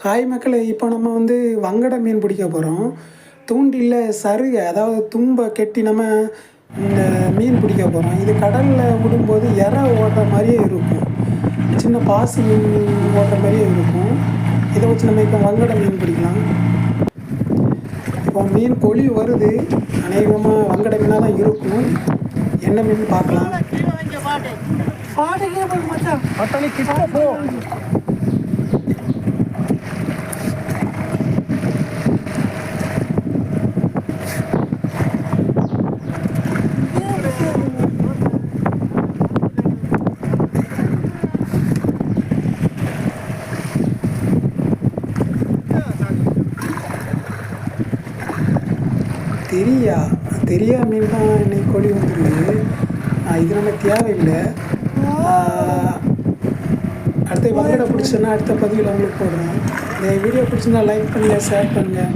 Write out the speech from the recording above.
Hi மக்களே, இப்போ நம்ம வந்து வங்கட மீன் பிடிக்க போகிறோம். தூண்டிலில் சருகை, அதாவது தும்பை கெட்டி நம்ம இந்த மீன் பிடிக்க போகிறோம். இது கடலில் விடும்போது இறை ஓடுற மாதிரியே இருக்கும், சின்ன பாசி மீன் ஓடுற மாதிரியே இருக்கும். இதை வச்சு நம்ம இப்போ வங்கட மீன் பிடிக்கலாம். இப்போ மீன் பொழி வருது, அநேகமாக வங்கட மீனாக தான் இருக்கும். என்ன மீன் பார்க்கலாம். தெரியா மீன் தான் இன்னைக்கு கொடி வந்துருக்கு. இது நம்ம தேவையில்லை. அடுத்த வங்கடை பிடிச்சோன்னா அடுத்த பதிவில் உங்களுக்கு போடுறோம். இந்த வீடியோ பிடிச்சிருந்தா லைக் பண்ணுங்கள், ஷேர் பண்ணுங்கள்.